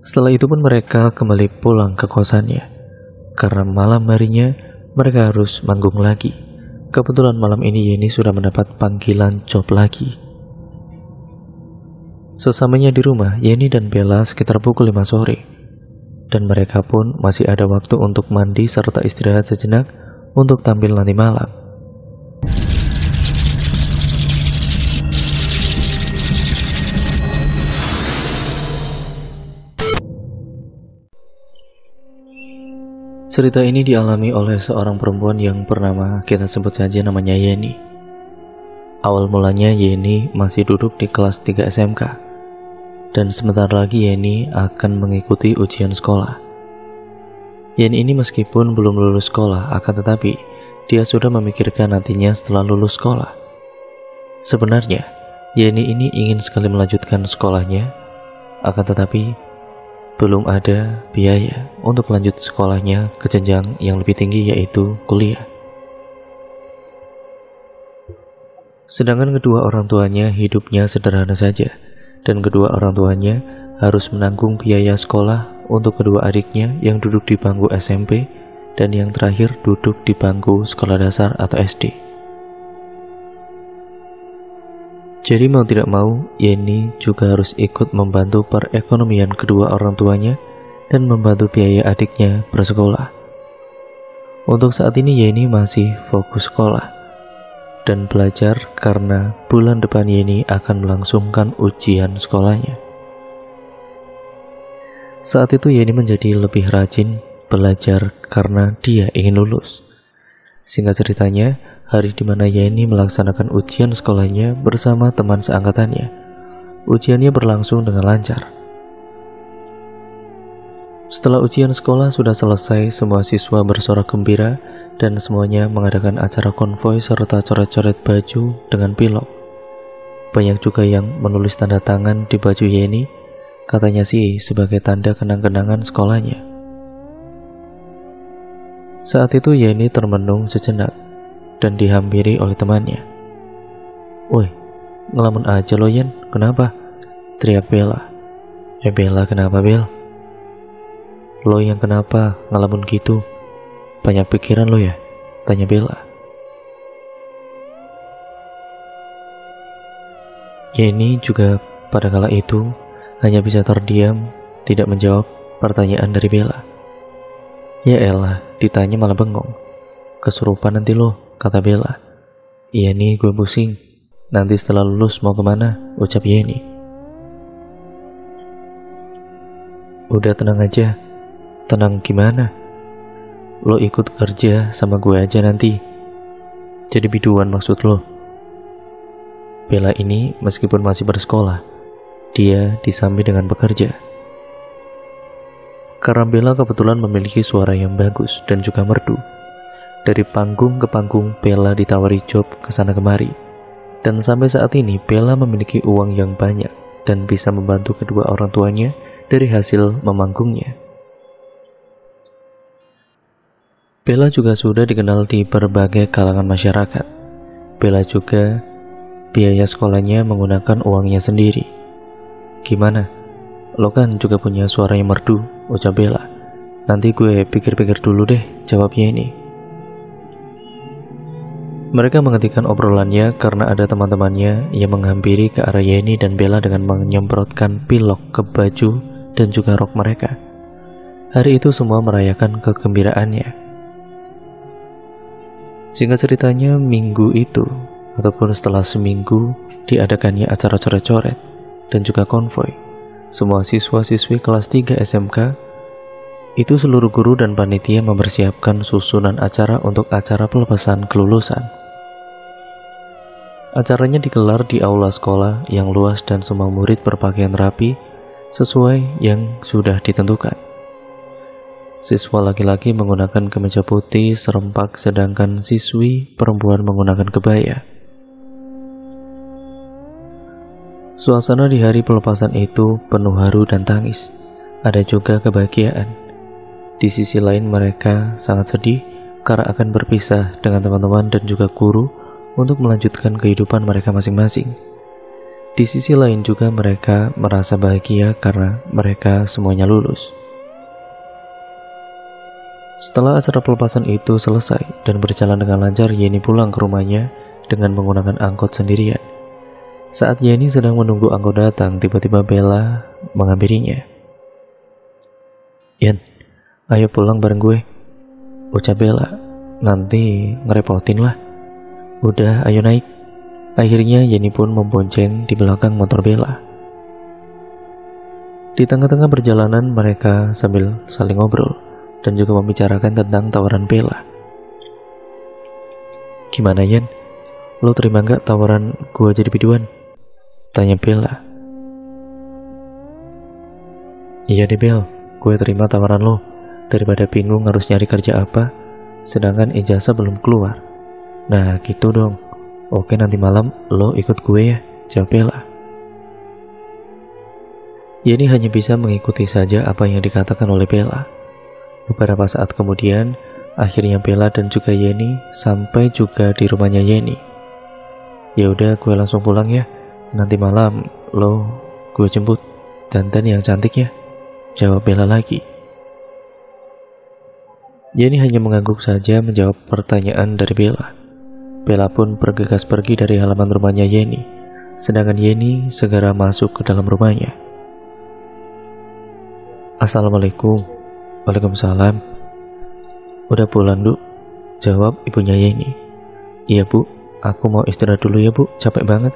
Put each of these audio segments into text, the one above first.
Setelah itu pun mereka kembali pulang ke kosannya, karena malam harinya mereka harus manggung lagi. Kebetulan malam ini Yeni sudah mendapat panggilan job lagi. Sesamanya di rumah, Yeni dan Bella sekitar pukul 5 sore, dan mereka pun masih ada waktu untuk mandi serta istirahat sejenak untuk tampil nanti malam. Cerita ini dialami oleh seorang perempuan yang bernama, kita sebut saja namanya Yeni. Awal mulanya Yeni masih duduk di kelas 3 SMK, dan sebentar lagi Yeni akan mengikuti ujian sekolah. Yeni ini meskipun belum lulus sekolah, akan tetapi dia sudah memikirkan nantinya setelah lulus sekolah. Sebenarnya Yeni ini ingin sekali melanjutkan sekolahnya, akan tetapi belum ada biaya untuk lanjut sekolahnya ke jenjang yang lebih tinggi, yaitu kuliah. Sedangkan kedua orang tuanya hidupnya sederhana saja, dan kedua orang tuanya harus menanggung biaya sekolah untuk kedua adiknya yang duduk di bangku SMP dan yang terakhir duduk di bangku sekolah dasar atau SD. Jadi mau tidak mau, Yeni juga harus ikut membantu perekonomian kedua orang tuanya dan membantu biaya adiknya bersekolah. Untuk saat ini Yeni masih fokus sekolah dan belajar karena bulan depan Yeni akan melangsungkan ujian sekolahnya. Saat itu Yeni menjadi lebih rajin belajar karena dia ingin lulus. Singkat ceritanya, hari di mana Yeni melaksanakan ujian sekolahnya bersama teman seangkatannya. Ujiannya berlangsung dengan lancar. Setelah ujian sekolah sudah selesai, semua siswa bersorak gembira dan semuanya mengadakan acara konvoi serta coret-coret baju dengan pilok. Banyak juga yang menulis tanda tangan di baju Yeni, katanya sih sebagai tanda kenang-kenangan sekolahnya. Saat itu Yeni termenung sejenak dan dihampiri oleh temannya. "Woi, ngelamun aja lo Yen, kenapa?" teriak Bella. Bella, kenapa Bel? "Lo yang kenapa ngelamun gitu? Banyak pikiran lo ya?" tanya Bella. Yeni juga pada kala itu hanya bisa terdiam, tidak menjawab pertanyaan dari Bella. "Ya elah, ditanya malah bengong. Kesurupan nanti lo," kata Bella. "Iya nih, gue pusing. Nanti setelah lulus mau kemana?" ucap Yeni. "Udah tenang aja." "Tenang gimana? Lo ikut kerja sama gue aja nanti. Jadi biduan maksud lo?" Bella ini meskipun masih bersekolah, dia disambi dengan bekerja. Karena Bella kebetulan memiliki suara yang bagus dan juga merdu. Dari panggung ke panggung, Bella ditawari job kesana kemari. Dan sampai saat ini, Bella memiliki uang yang banyak dan bisa membantu kedua orang tuanya dari hasil memanggungnya. Bella juga sudah dikenal di berbagai kalangan masyarakat. Bella juga biaya sekolahnya menggunakan uangnya sendiri. "Gimana? Lo kan juga punya suara yang merdu," ucap Bella. "Nanti gue pikir-pikir dulu deh," jawabnya ini. Mereka menghentikan obrolannya karena ada teman-temannya yang menghampiri ke arah Yeni dan Bella dengan menyemprotkan pilok ke baju dan juga rok mereka. Hari itu semua merayakan kegembiraannya. Singkat ceritanya, minggu itu ataupun setelah seminggu diadakannya acara coret-coret dan juga konvoi. Semua siswa-siswi kelas 3 SMK itu seluruh guru dan panitia mempersiapkan susunan acara untuk acara pelepasan kelulusan. Acaranya digelar di aula sekolah yang luas dan semua murid berpakaian rapi sesuai yang sudah ditentukan. Siswa laki-laki menggunakan kemeja putih serempak, sedangkan siswi perempuan menggunakan kebaya. Suasana di hari pelepasan itu penuh haru dan tangis. Ada juga kebahagiaan. Di sisi lain mereka sangat sedih karena akan berpisah dengan teman-teman dan juga guru untuk melanjutkan kehidupan mereka masing-masing. Di sisi lain juga mereka merasa bahagia karena mereka semuanya lulus. Setelah acara pelepasan itu selesai dan berjalan dengan lancar, Yeni pulang ke rumahnya dengan menggunakan angkot sendirian. Saat Yeni sedang menunggu angkot datang, tiba-tiba Bella menghampirinya. "Yen, ayo pulang bareng gue," ucap Bella. "Nanti ngerepotin lah. Udah, ayo naik." Akhirnya Yeni pun membonceng di belakang motor Bella. Di tengah-tengah perjalanan mereka sambil saling ngobrol dan juga membicarakan tentang tawaran Bella. "Gimana Yen? Lo terima nggak tawaran gue jadi biduan?" tanya Bella. "Iya deh Bel, gue terima tawaran lo. Daripada bingung harus nyari kerja apa, sedangkan ijazah belum keluar. Nah gitu dong. Oke, nanti malam lo ikut gue ya," jawab Bella. Yeni hanya bisa mengikuti saja apa yang dikatakan oleh Bella. Beberapa saat kemudian, akhirnya Bella dan juga Yeni sampai juga di rumahnya Yeni. "Ya udah, gue langsung pulang ya. Nanti malam lo gue jemput. Dandan yang cantik ya," jawab Bella lagi. Yeni hanya mengangguk saja menjawab pertanyaan dari Bella. Bella pun bergegas pergi dari halaman rumahnya Yeni, sedangkan Yeni segera masuk ke dalam rumahnya. "Assalamualaikum." "Waalaikumsalam." "Udah pulang, Du?" jawab ibunya Yeni. "Iya Bu, aku mau istirahat dulu ya Bu, capek banget."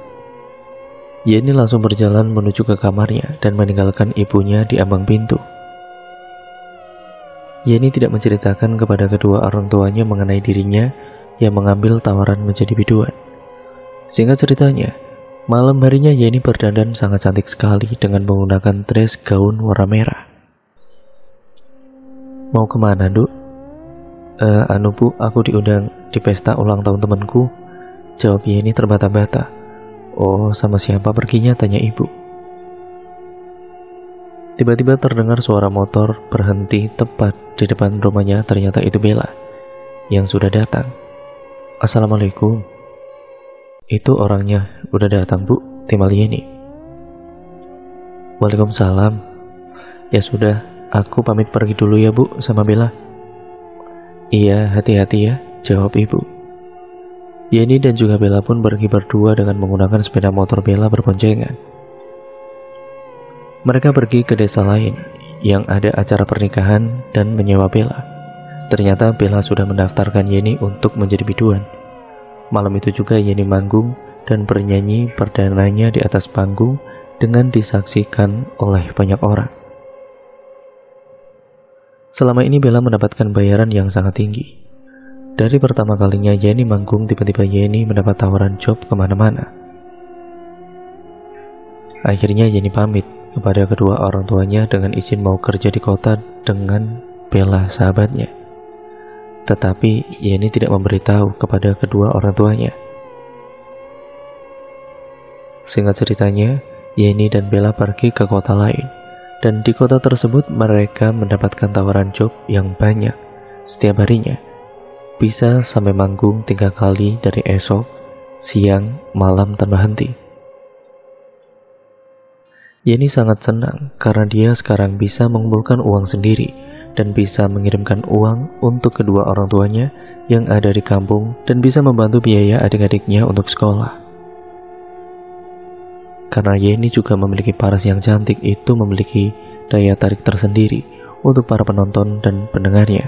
Yeni langsung berjalan menuju ke kamarnya dan meninggalkan ibunya di ambang pintu. Yeni tidak menceritakan kepada kedua orang tuanya mengenai dirinya yang mengambil tawaran menjadi biduan. Singkat ceritanya, malam harinya Yeni berdandan sangat cantik sekali dengan menggunakan dress gaun warna merah. "Mau kemana, Du?" Anu Bu, aku diundang di pesta ulang tahun temanku," jawab Yeni terbata-bata. "Oh, sama siapa perginya?" tanya ibu. Tiba-tiba terdengar suara motor berhenti tepat di depan rumahnya. Ternyata itu Bella yang sudah datang. "Assalamualaikum." "Itu orangnya udah datang Bu," timbal Yeni. "Waalaikumsalam." "Ya sudah, aku pamit pergi dulu ya Bu sama Bella." "Iya, hati-hati ya," jawab ibu. Yeni dan juga Bella pun pergi berdua dengan menggunakan sepeda motor Bella berboncengan. Mereka pergi ke desa lain yang ada acara pernikahan dan menyewa Bella. Ternyata Bella sudah mendaftarkan Yeni untuk menjadi biduan. Malam itu juga Yeni manggung dan bernyanyi perdananya di atas panggung dengan disaksikan oleh banyak orang. Selama ini Bella mendapatkan bayaran yang sangat tinggi. Dari pertama kalinya Yeni manggung, tiba-tiba Yeni mendapat tawaran job kemana-mana. Akhirnya Yeni pamit kepada kedua orang tuanya dengan izin mau kerja di kota dengan Bella sahabatnya. Tetapi Yeni tidak memberitahu kepada kedua orang tuanya. Singkat ceritanya, Yeni dan Bella pergi ke kota lain, dan di kota tersebut mereka mendapatkan tawaran job yang banyak setiap harinya. Bisa sampai manggung 3 kali dari esok, siang, malam tanpa henti. Yeni sangat senang karena dia sekarang bisa mengumpulkan uang sendiri dan bisa mengirimkan uang untuk kedua orang tuanya yang ada di kampung dan bisa membantu biaya adik-adiknya untuk sekolah. Karena Yeni juga memiliki paras yang cantik, itu memiliki daya tarik tersendiri untuk para penonton dan pendengarnya.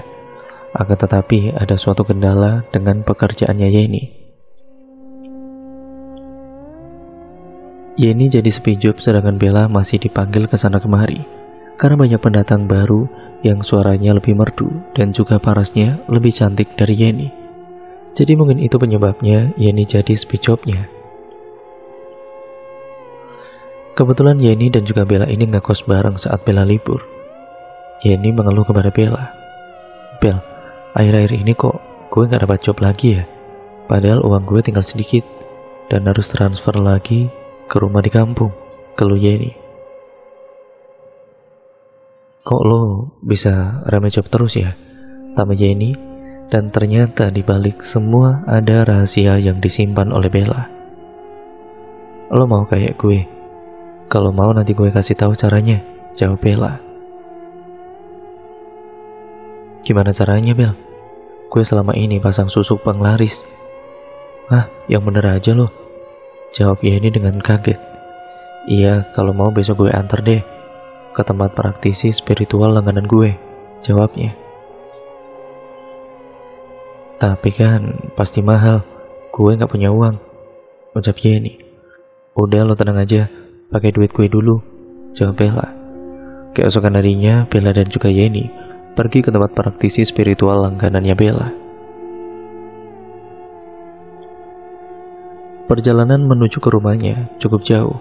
Akan tetapi ada suatu kendala dengan pekerjaannya Yeni. Yeni jadi sepi job sedangkan Bella masih dipanggil ke sana kemari karena banyak pendatang baru yang suaranya lebih merdu dan juga parasnya lebih cantik dari Yeni. Jadi mungkin itu penyebabnya Yeni jadi sepi jobnya. Kebetulan Yeni dan juga Bella ini ngekos bareng saat Bella libur. Yeni mengeluh kepada Bella, "Bel, akhir-akhir ini kok gue gak dapat job lagi ya? Padahal uang gue tinggal sedikit dan harus transfer lagi ke rumah di kampung," keluh Yeni. "Kok lo bisa rame job terus ya?" tambah Yeni, dan ternyata di balik semua ada rahasia yang disimpan oleh Bella. Lo mau kayak gue? Kalau mau nanti gue kasih tahu caranya, jawab Bella. Gimana caranya, Bel? Gue selama ini pasang susuk penglaris. Ah, yang bener aja lo, jawab Yeni dengan kaget. Iya, kalau mau besok gue antar deh ke tempat praktisi spiritual langganan gue, jawabnya. Tapi kan pasti mahal, gue gak punya uang, ucap Yeni. Udah lo tenang aja, pakai duit gue dulu, jawab Bella. Keesokan harinya, Bella dan juga Yeni pergi ke tempat praktisi spiritual langganannya Bella. Perjalanan menuju ke rumahnya cukup jauh,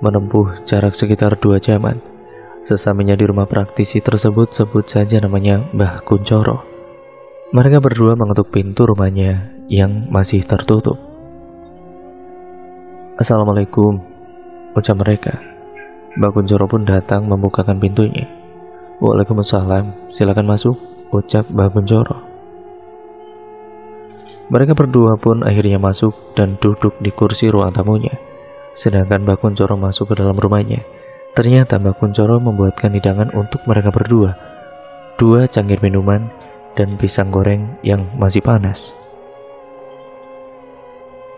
menempuh jarak sekitar 2 jaman. Sesampainya di rumah praktisi tersebut, sebut saja namanya Mbah Kuncoro. Mereka berdua mengetuk pintu rumahnya yang masih tertutup. Assalamualaikum, ucap mereka. Mbah Kuncoro pun datang membukakan pintunya. Waalaikumsalam, silakan masuk, ucap Mbah Kuncoro. Mereka berdua pun akhirnya masuk dan duduk di kursi ruang tamunya. Sedangkan Mbah Kuncoro masuk ke dalam rumahnya. Ternyata Mbah Kuncoro membuatkan hidangan untuk mereka berdua. 2 cangkir minuman dan pisang goreng yang masih panas.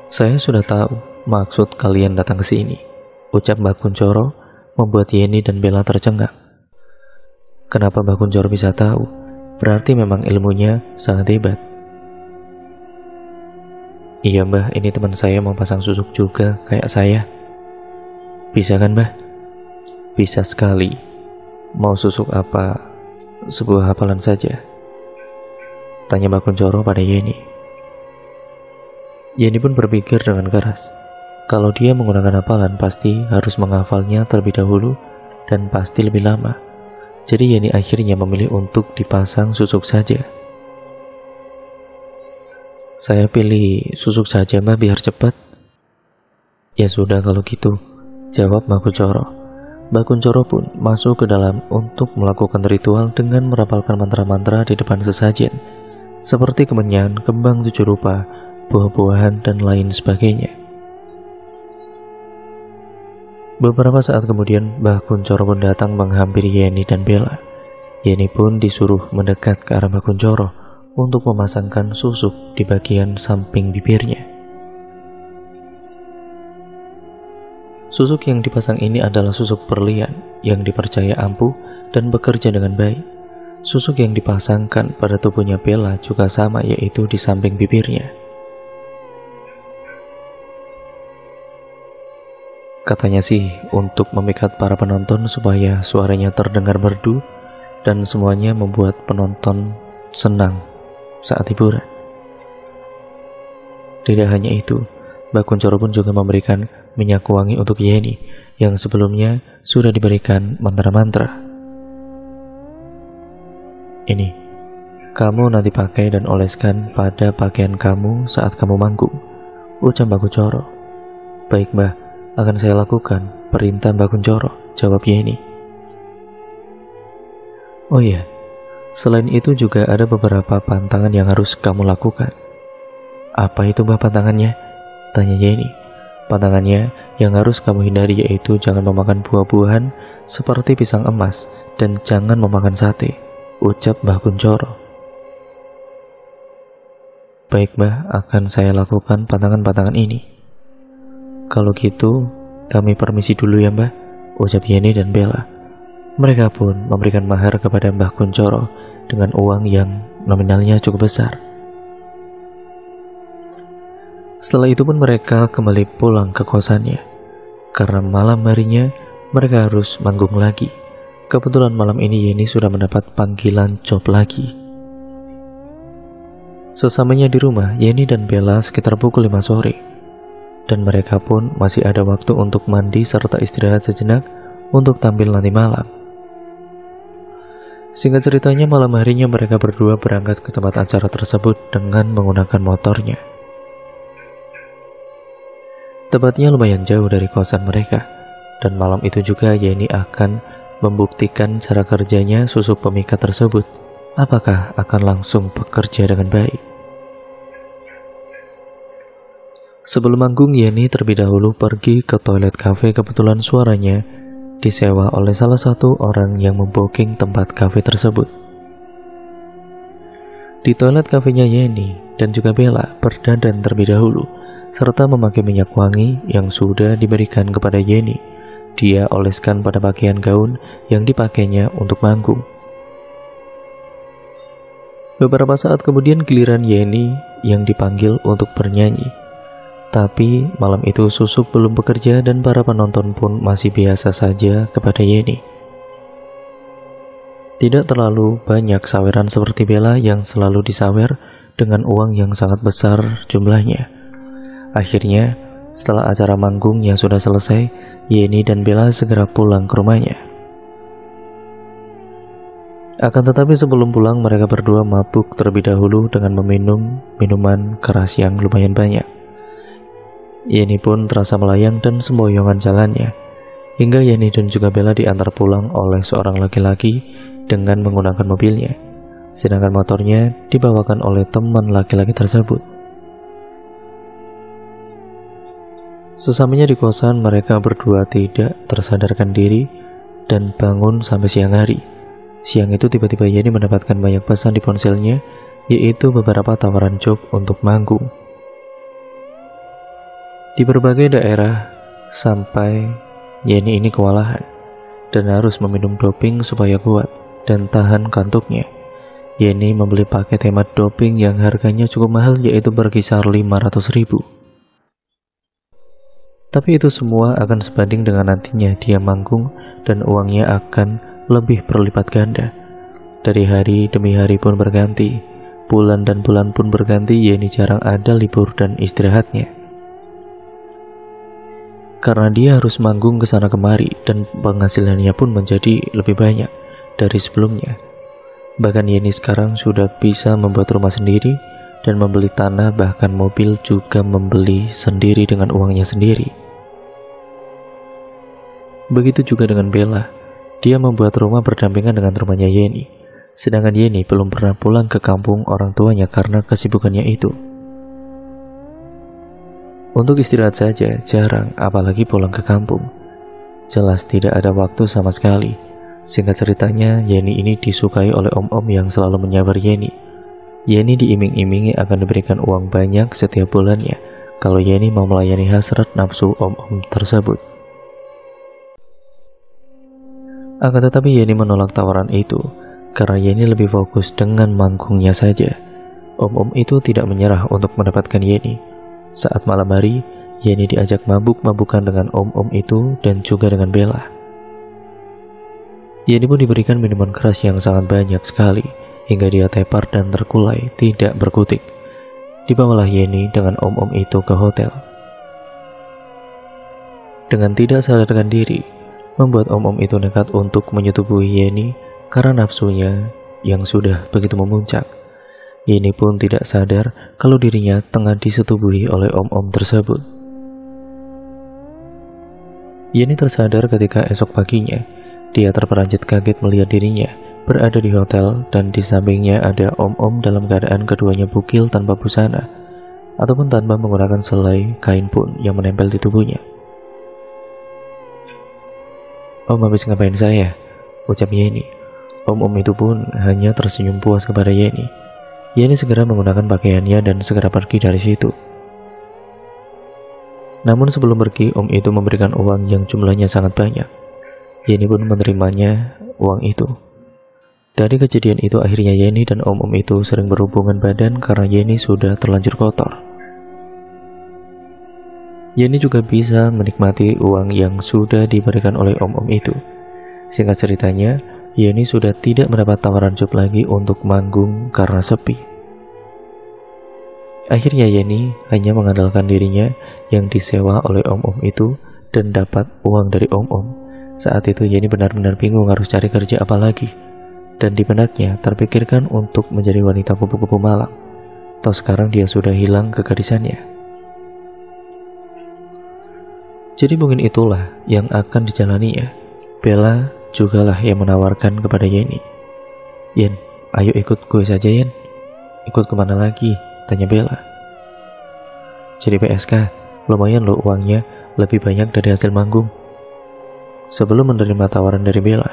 Saya sudah tahu maksud kalian datang ke sini, ucap Mbah Kuncoro, membuat Yeni dan Bella tercengang. Kenapa Mbah Kuncoro bisa tahu? Berarti memang ilmunya sangat hebat. Iya Mbah, ini teman saya mau pasang susuk juga kayak saya. Bisa kan Mbah? Bisa sekali. Mau susuk apa? Sebuah hafalan saja, tanya Mbah Kuncoro pada Yeni. Yeni pun berpikir dengan keras. Kalau dia menggunakan hafalan pasti harus menghafalnya terlebih dahulu dan pasti lebih lama. Jadi Yeni akhirnya memilih untuk dipasang susuk saja. Saya pilih susuk saja Mbah biar cepat. Ya sudah kalau gitu, jawab Mbah Kuncoro. Mbah Kuncoro pun masuk ke dalam untuk melakukan ritual dengan merapalkan mantra-mantra di depan sesajen, seperti kemenyan, kembang 7 rupa, buah-buahan, dan lain sebagainya. Beberapa saat kemudian, Mbah Kuncoro pun datang menghampiri Yeni dan Bella. Yeni pun disuruh mendekat ke arah Mbah Kuncoro untuk memasangkan susuk di bagian samping bibirnya. Susuk yang dipasang ini adalah susuk berlian yang dipercaya ampuh dan bekerja dengan baik. Susuk yang dipasangkan pada tubuhnya Bella juga sama, yaitu di samping bibirnya. Katanya sih untuk memikat para penonton supaya suaranya terdengar merdu dan semuanya membuat penonton senang saat hiburan. Tidak hanya itu, Mbah Kuncoro pun juga memberikan minyak wangi untuk Yeni yang sebelumnya sudah diberikan mantra-mantra. Ini, kamu nanti pakai dan oleskan pada pakaian kamu saat kamu manggung, ucap Mbah Kuncoro. Baik Mbah, akan saya lakukan, perintah Mbah Kuncoro, jawab Yeni. Oh iya, selain itu juga ada beberapa pantangan yang harus kamu lakukan. Apa itu Mbah pantangannya? Tanya Yeni. Pantangannya yang harus kamu hindari yaitu jangan memakan buah-buahan seperti pisang emas dan jangan memakan sate, ucap Mbah Kuncoro. Baik Mbah, akan saya lakukan pantangan-pantangan ini. Kalau gitu, kami permisi dulu ya Mbah, ucap Yeni dan Bella. Mereka pun memberikan mahar kepada Mbah Kuncoro dengan uang yang nominalnya cukup besar. Setelah itu pun mereka kembali pulang ke kosannya. Karena malam harinya mereka harus manggung lagi. Kebetulan malam ini Yeni sudah mendapat panggilan job lagi. Sesampainya di rumah, Yeni dan Bella sekitar pukul 5 sore. Dan mereka pun masih ada waktu untuk mandi serta istirahat sejenak untuk tampil nanti malam. Singkat ceritanya, malam harinya mereka berdua berangkat ke tempat acara tersebut dengan menggunakan motornya. Tepatnya lumayan jauh dari kosan mereka, dan malam itu juga Yeni akan membuktikan cara kerjanya susuk pemikat tersebut. Apakah akan langsung bekerja dengan baik? Sebelum manggung, Yeni terlebih dahulu pergi ke toilet cafe. Kebetulan suaranya disewa oleh salah satu orang yang membooking tempat cafe tersebut. Di toilet kafenya, Yeni dan juga Bella berdandan terlebih dahulu, serta memakai minyak wangi yang sudah diberikan kepada Yeni. Dia oleskan pada pakaian gaun yang dipakainya untuk manggung. Beberapa saat kemudian giliran Yeni yang dipanggil untuk bernyanyi. Tapi malam itu Susuk belum bekerja dan para penonton pun masih biasa saja kepada Yeni. Tidak terlalu banyak saweran seperti Bella yang selalu disawer dengan uang yang sangat besar jumlahnya. Akhirnya, setelah acara manggung yang sudah selesai, Yeni dan Bella segera pulang ke rumahnya. Akan tetapi sebelum pulang, mereka berdua mabuk terlebih dahulu dengan meminum minuman keras yang lumayan banyak. Yeni pun terasa melayang dan semboyongan jalannya, hingga Yeni dan juga Bella diantar pulang oleh seorang laki-laki dengan menggunakan mobilnya, sedangkan motornya dibawakan oleh teman laki-laki tersebut. Sesamanya di kosan, mereka berdua tidak tersadarkan diri dan bangun sampai siang hari. Siang itu tiba-tiba Yeni mendapatkan banyak pesan di ponselnya, yaitu beberapa tawaran job untuk manggung di berbagai daerah, sampai Yeni ini kewalahan dan harus meminum doping supaya kuat dan tahan kantuknya. Yeni membeli paket hemat doping yang harganya cukup mahal, yaitu berkisar 500.000. Tapi itu semua akan sebanding dengan nantinya dia manggung dan uangnya akan lebih berlipat ganda. Dari hari demi hari pun berganti, bulan dan bulan pun berganti, Yeni jarang ada libur dan istirahatnya. Karena dia harus manggung ke sana kemari dan penghasilannya pun menjadi lebih banyak dari sebelumnya. Bahkan Yeni sekarang sudah bisa membuat rumah sendiri dan membeli tanah, bahkan mobil juga membeli sendiri dengan uangnya sendiri. Begitu juga dengan Bella. Dia membuat rumah berdampingan dengan rumahnya Yeni, sedangkan Yeni belum pernah pulang ke kampung orang tuanya karena kesibukannya itu. Untuk istirahat saja jarang, apalagi pulang ke kampung. Jelas tidak ada waktu sama sekali. Singkat ceritanya, Yeni ini disukai oleh om-om yang selalu menyabar Yeni. Yeni diiming-imingi akan diberikan uang banyak setiap bulannya kalau Yeni mau melayani hasrat nafsu om-om tersebut. Akan tetapi Yeni menolak tawaran itu karena Yeni lebih fokus dengan manggungnya saja. Om-om itu tidak menyerah untuk mendapatkan Yeni. Saat malam hari, Yeni diajak mabuk-mabukan dengan om-om itu dan juga dengan Bella. Yeni pun diberikan minuman keras yang sangat banyak sekali, hingga dia tepar dan terkulai, tidak berkutik. Dibawalah Yeni dengan om-om itu ke hotel. Dengan tidak sadarkan diri, membuat om-om itu nekat untuk menyetubuhi Yeni karena nafsunya yang sudah begitu memuncak. Yeni pun tidak sadar kalau dirinya tengah disetubuhi oleh om-om tersebut. Yeni tersadar ketika esok paginya, dia terperanjat kaget melihat dirinya berada di hotel dan di sampingnya ada om-om dalam keadaan keduanya bukil tanpa busana, ataupun tanpa menggunakan selai kain pun yang menempel di tubuhnya. "Om habis ngapain saya?" ucap Yeni. Om-om itu pun hanya tersenyum puas kepada Yeni. Yeni segera menggunakan pakaiannya dan segera pergi dari situ. Namun sebelum pergi, om itu memberikan uang yang jumlahnya sangat banyak. Yeni pun menerimanya uang itu. Dari kejadian itu akhirnya Yeni dan om-om itu sering berhubungan badan karena Yeni sudah terlanjur kotor. Yeni juga bisa menikmati uang yang sudah diberikan oleh om-om itu. Singkat ceritanya, Yeni sudah tidak mendapat tawaran job lagi untuk manggung karena sepi. Akhirnya Yeni hanya mengandalkan dirinya yang disewa oleh om-om itu dan dapat uang dari om-om. Saat itu Yeni benar-benar bingung harus cari kerja apa lagi, dan di benaknya terpikirkan untuk menjadi wanita kupu-kupu malam. Toh sekarang dia sudah hilang kegadisannya. Jadi mungkin itulah yang akan dijalaninya. Bella jugalah yang menawarkan kepada Yeni. "Yen, ayo ikut gue saja Yen." "Ikut kemana lagi?" tanya Bella. "Jadi PSK." lumayan loh uangnya, lebih banyak dari hasil manggung. Sebelum menerima tawaran dari Bella,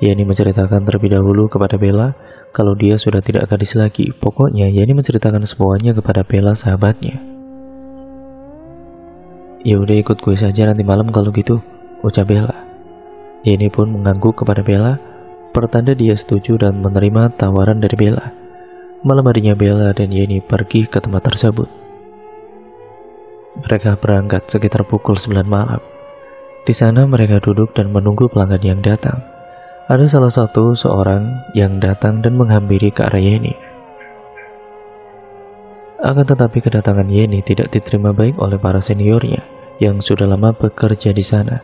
Yeni menceritakan terlebih dahulu kepada Bella kalau dia sudah tidak gadis lagi. Pokoknya Yeni menceritakan semuanya kepada Bella sahabatnya. Ya udah ikut gue saja nanti malam kalau gitu, ucap Bella. Yeni pun mengangguk kepada Bella, pertanda dia setuju dan menerima tawaran dari Bella. Malam harinya Bella dan Yeni pergi ke tempat tersebut. Mereka berangkat sekitar pukul 9 malam. Di sana mereka duduk dan menunggu pelanggan yang datang. Ada salah satu seorang yang datang dan menghampiri ke arah Yeni. Akan tetapi kedatangan Yeni tidak diterima baik oleh para seniornya yang sudah lama bekerja di sana.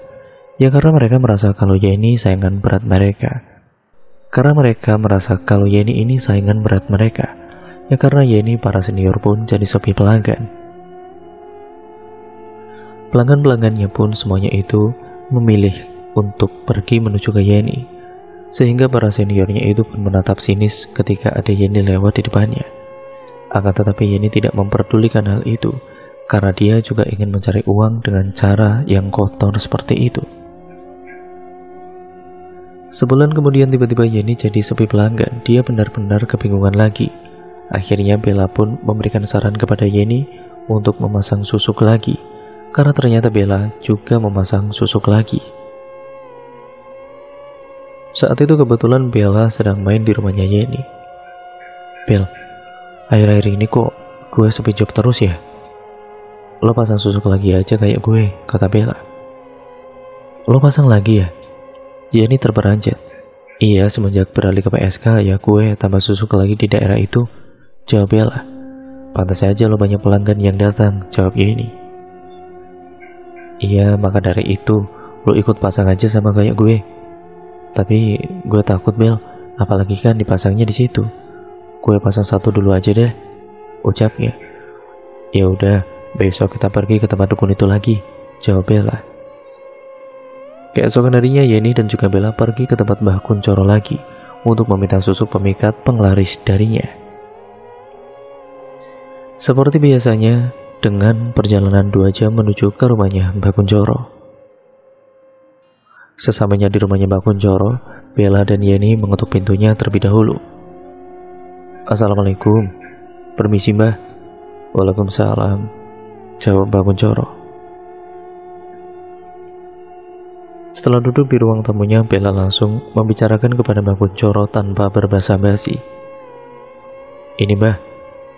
Ya karena mereka merasa kalau Yeni saingan berat mereka. Karena mereka merasa kalau Yeni ini saingan berat mereka. Ya karena Yeni para senior pun jadi sepi pelanggan. Pelanggan-pelanggannya pun semuanya itu memilih untuk pergi menuju ke Yeni. Sehingga para seniornya itu pun menatap sinis ketika ada Yeni lewat di depannya. Akan tetapi Yeni tidak memperdulikan hal itu, karena dia juga ingin mencari uang dengan cara yang kotor seperti itu. Sebulan kemudian tiba-tiba Yeni jadi sepi pelanggan. Dia benar-benar kebingungan lagi. Akhirnya Bella pun memberikan saran kepada Yeni untuk memasang susuk lagi, karena ternyata Bella juga memasang susuk lagi. Saat itu kebetulan Bella sedang main di rumahnya Yeni. "Bel, akhir-akhir ini kok gue sepi job terus ya? Lo pasang susuk lagi aja kayak gue," kata Bella. "Lo pasang lagi ya?" Yeni terperanjat. "Iya, semenjak beralih ke PSK ya gue tambah susuk lagi di daerah itu," jawab Bella. "Pantas saja lo banyak pelanggan yang datang," jawab Yeni. "Iya, maka dari itu lo ikut pasang aja sama kayak gue. Tapi gue takut Bel, apalagi kan dipasangnya di situ. Gue pasang satu dulu aja deh," ucapnya. "Ya udah, besok kita pergi ke tempat dukun itu lagi," jawab Bella. Keesokan harinya Yeni dan juga Bella pergi ke tempat Mbah Kuncoro lagi untuk meminta susuk pemikat penglaris darinya. Seperti biasanya, dengan perjalanan 2 jam menuju ke rumahnya Mbah Kuncoro. Sesampainya di rumahnya Mbah Kuncoro, Bella dan Yeni mengetuk pintunya terlebih dahulu. "Assalamualaikum." "Permisi Mbah." "Waalaikumsalam," jawab Mbah Kuncoro. Setelah duduk di ruang tamunya, Bella langsung membicarakan kepada Mbah Kuncoro tanpa berbasa-basi. "Ini Mbah,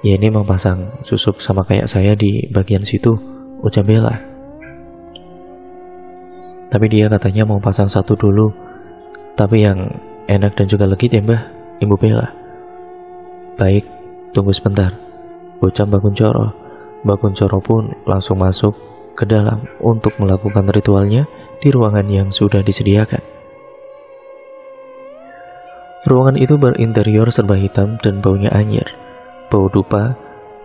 Yeni mau pasang susuk sama kayak saya di bagian situ," ucap Bella. "Tapi dia katanya mau pasang satu dulu, tapi yang enak dan juga legit ya Mbah," Ibu Bella. "Baik, tunggu sebentar," ucap Mbah Kuncoro. Mbah Kuncoro pun langsung masuk ke dalam untuk melakukan ritualnya di ruangan yang sudah disediakan. Ruangan itu berinterior serba hitam dan baunya anyir, bau dupa,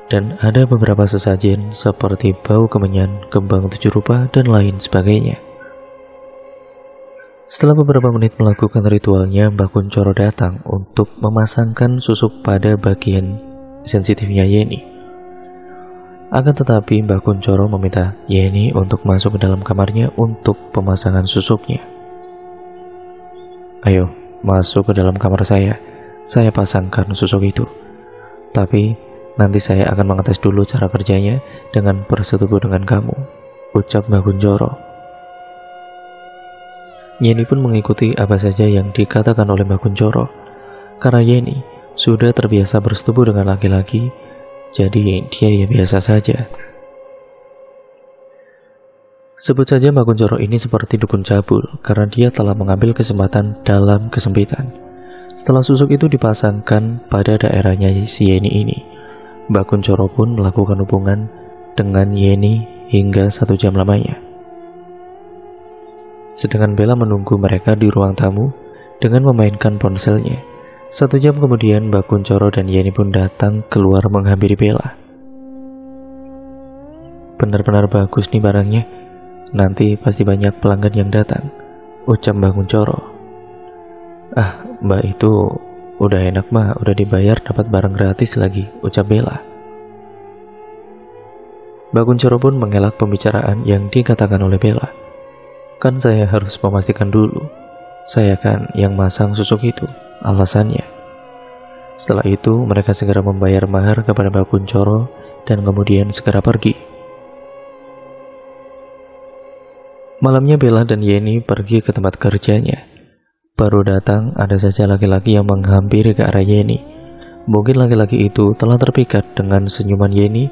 dan ada beberapa sesajen seperti bau kemenyan, kembang 7 rupa, dan lain sebagainya. Setelah beberapa menit melakukan ritualnya, Mbah Kuncoro datang untuk memasangkan susuk pada bagian sensitifnya Yeni. Akan tetapi Mbah Kuncoro meminta Yeni untuk masuk ke dalam kamarnya untuk pemasangan susuknya. "Ayo, masuk ke dalam kamar saya pasangkan susuk itu. Tapi nanti saya akan mengetes dulu cara kerjanya dengan bersetubuh dengan kamu," ucap Mbah Kuncoro. Yeni pun mengikuti apa saja yang dikatakan oleh Mbah Kuncoro. Karena Yeni sudah terbiasa bersetubuh dengan laki-laki, jadi dia ya biasa saja. Sebut saja Mbah Kuncoro ini seperti dukun cabul, karena dia telah mengambil kesempatan dalam kesempitan. Setelah susuk itu dipasangkan pada daerahnya si Yeni ini, Mbah Kuncoro pun melakukan hubungan dengan Yeni hingga 1 jam lamanya. Sedangkan Bella menunggu mereka di ruang tamu dengan memainkan ponselnya. 1 jam kemudian Mbah Kuncoro dan Yeni pun datang keluar menghampiri Bella. "Benar-benar bagus nih barangnya. Nanti pasti banyak pelanggan yang datang," ucap Mbah Kuncoro. "Ah, Mbak itu udah enak mah, udah dibayar dapat barang gratis lagi," ucap Bella. Mbak Kunchoro pun mengelak pembicaraan yang dikatakan oleh Bella. Kan saya harus memastikan dulu, saya kan yang masang susuk itu, alasannya. Setelah itu mereka segera membayar mahar kepada Mbak Kunchoro dan kemudian segera pergi. Malamnya Bella dan Yeni pergi ke tempat kerjanya. Baru datang ada saja laki-laki yang menghampiri ke arah Yeni. Mungkin laki-laki itu telah terpikat dengan senyuman Yeni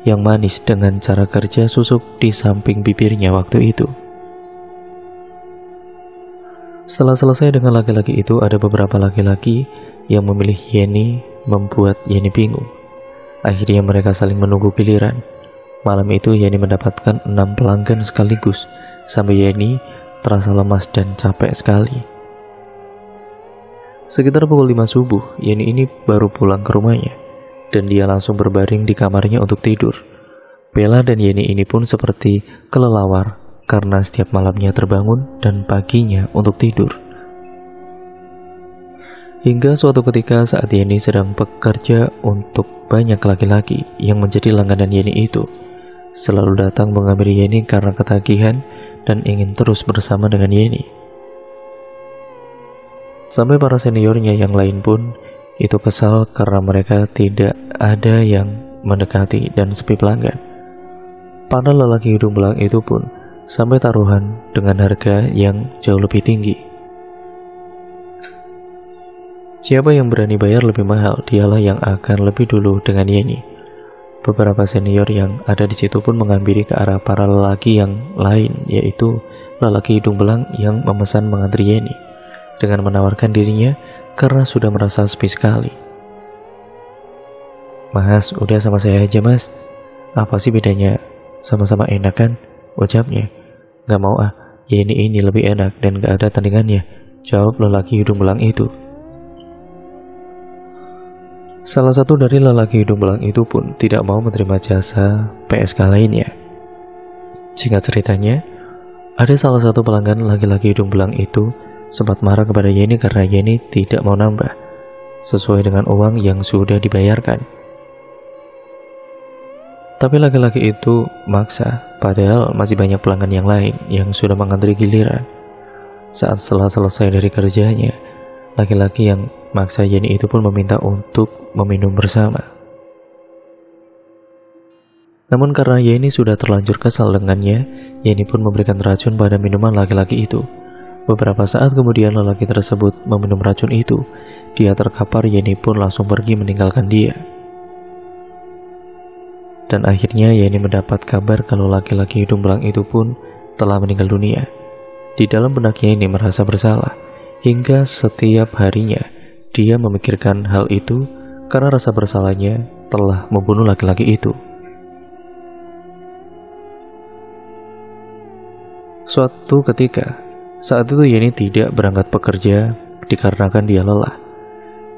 yang manis dengan cara kerja susuk di samping bibirnya waktu itu. Setelah selesai dengan laki-laki itu, ada beberapa laki-laki yang memilih Yeni, membuat Yeni bingung. Akhirnya mereka saling menunggu giliran. Malam itu Yeni mendapatkan 6 pelanggan sekaligus, sampai Yeni terasa lemas dan capek sekali. Sekitar pukul 5 subuh, Yeni ini baru pulang ke rumahnya, dan dia langsung berbaring di kamarnya untuk tidur. Bella dan Yeni ini pun seperti kelelawar, karena setiap malamnya terbangun dan paginya untuk tidur. Hingga suatu ketika saat Yeni sedang bekerja untuk banyak laki-laki yang menjadi langganan Yeni itu, selalu datang menghampiri Yeni karena ketagihan dan ingin terus bersama dengan Yeni. Sampai para seniornya yang lain pun itu kesal karena mereka tidak ada yang mendekati dan sepi pelanggan. Para lelaki hidung belang itu pun sampai taruhan dengan harga yang jauh lebih tinggi. Siapa yang berani bayar lebih mahal, dialah yang akan lebih dulu dengan Yeni. Beberapa senior yang ada di situ pun menghampiri ke arah para lelaki yang lain, yaitu lelaki hidung belang yang memesan mengantri Yeni, dengan menawarkan dirinya karena sudah merasa sepi sekali. "Mas, udah sama saya aja mas. Apa sih bedanya? Sama-sama enak kan?" ucapnya. "Gak mau ah, ini lebih enak dan gak ada tandingannya," jawab lelaki hidung belang itu. Salah satu dari lelaki hidung belang itu pun tidak mau menerima jasa PSK lainnya. Singkat ceritanya, ada salah satu pelanggan laki-laki hidung belang itu sempat marah kepada Yeni karena Yeni tidak mau nambah sesuai dengan uang yang sudah dibayarkan. Tapi laki-laki itu maksa, padahal masih banyak pelanggan yang lain yang sudah mengantri giliran. Saat setelah selesai dari kerjanya, laki-laki yang maksa Yeni itu pun meminta untuk meminum bersama. Namun karena Yeni sudah terlanjur kesal dengannya, Yeni pun memberikan racun pada minuman laki-laki itu. Beberapa saat kemudian lelaki tersebut meminum racun itu. Dia terkapar, Yeni pun langsung pergi meninggalkan dia. Dan akhirnya Yeni mendapat kabar kalau laki-laki hidung belang itu pun telah meninggal dunia. Di dalam benaknya Yeni merasa bersalah, hingga setiap harinya dia memikirkan hal itu karena rasa bersalahnya telah membunuh laki-laki itu. Suatu ketika, saat itu Yeni tidak berangkat bekerja dikarenakan dia lelah.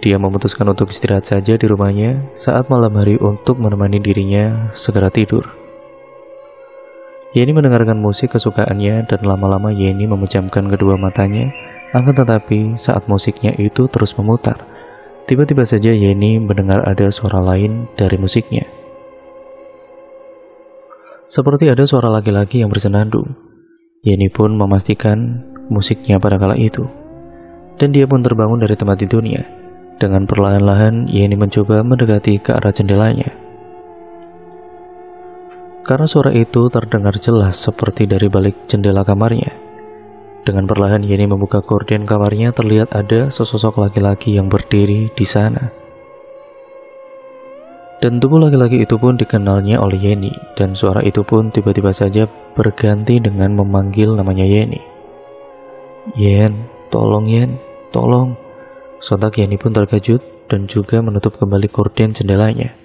Dia memutuskan untuk istirahat saja di rumahnya saat malam hari untuk menemani dirinya segera tidur. Yeni mendengarkan musik kesukaannya dan lama-lama Yeni memejamkan kedua matanya. Akan tetapi saat musiknya itu terus memutar, tiba-tiba saja Yeni mendengar ada suara lain dari musiknya. Seperti ada suara laki-laki yang bersenandung. Yeni pun memastikan musiknya pada kala itu, dan dia pun terbangun dari tempat tidurnya. Dengan perlahan-lahan Yeni mencoba mendekati ke arah jendelanya. Karena suara itu terdengar jelas seperti dari balik jendela kamarnya. Dengan perlahan Yeni membuka gorden kamarnya, terlihat ada sesosok laki-laki yang berdiri di sana. Dan tubuh laki-laki itu pun dikenalnya oleh Yeni, dan suara itu pun tiba-tiba saja berganti dengan memanggil namanya Yeni. "Yen, tolong Yen, tolong." Sontak Yeni pun terkejut dan juga menutup kembali gorden jendelanya.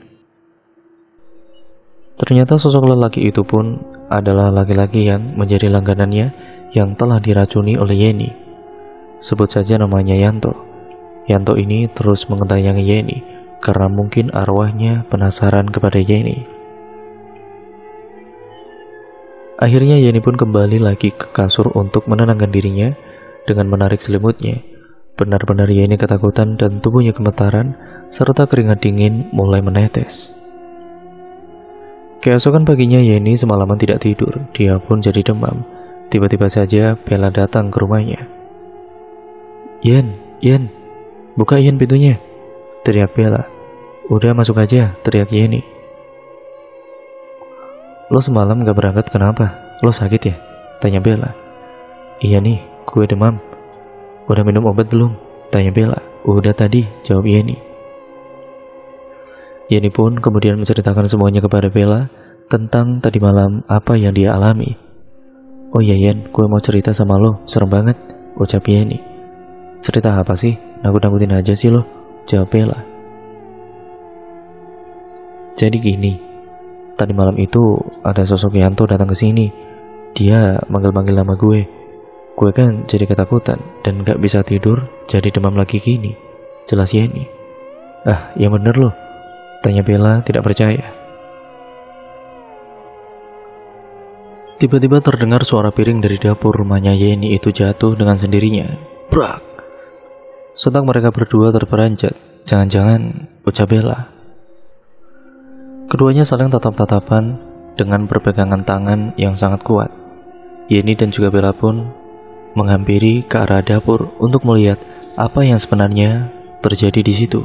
Ternyata sosok lelaki itu pun adalah laki-laki yang menjadi langganannya yang telah diracuni oleh Yeni. Sebut saja namanya Yanto. Yanto ini terus mengentayangi Yeni karena mungkin arwahnya penasaran kepada Yeni. Akhirnya Yeni pun kembali lagi ke kasur untuk menenangkan dirinya dengan menarik selimutnya. Benar-benar Yeni ketakutan dan tubuhnya gemetaran serta keringat dingin mulai menetes. Keesokan paginya Yeni semalaman tidak tidur, dia pun jadi demam. Tiba-tiba saja Bella datang ke rumahnya. Yen, buka Yen pintunya, teriak Bella. Udah masuk aja, teriak Yeni. Lo semalam gak berangkat kenapa? Lo sakit ya? Tanya Bella. Iya nih, gue demam. Udah minum obat belum? Tanya Bella. Udah tadi, jawab Yeni. Yeni pun kemudian menceritakan semuanya kepada Bella tentang tadi malam apa yang dia alami. Oh iya Yen, gue mau cerita sama lo, serem banget, ucap Yeni. Cerita apa sih? Nakut-nakutin aja sih lo, jawab Bella. Jadi gini, tadi malam itu ada sosok Yanto datang ke sini. Dia manggil-manggil nama gue. Gue kan jadi ketakutan dan gak bisa tidur, jadi demam lagi gini, jelas Yeni. Ah, yang bener lo, tanya Bella tidak percaya. Tiba-tiba terdengar suara piring dari dapur rumahnya Yeni itu jatuh dengan sendirinya. Brak! Sontak mereka berdua terperanjat. Jangan-jangan, ucap Bella. Keduanya saling tatap-tatapan dengan berpegangan tangan yang sangat kuat. Yeni dan juga Bella pun menghampiri ke arah dapur untuk melihat apa yang sebenarnya terjadi di situ.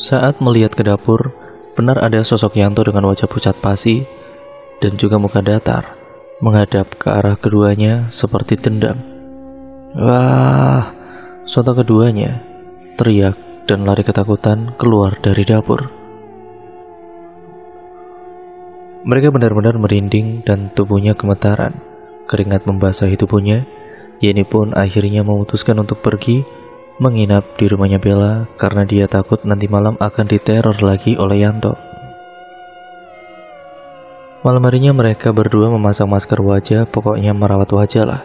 Saat melihat ke dapur, benar ada sosok Yanto dengan wajah pucat pasi dan juga muka datar, menghadap ke arah keduanya seperti dendam. Wah, sontak keduanya teriak dan lari ketakutan keluar dari dapur. Mereka benar-benar merinding dan tubuhnya gemetaran, keringat membasahi tubuhnya. Yeni pun akhirnya memutuskan untuk pergi menginap di rumahnya Bella karena dia takut nanti malam akan diteror lagi oleh Yanto. Malam harinya mereka berdua memasang masker wajah, pokoknya merawat wajah lah.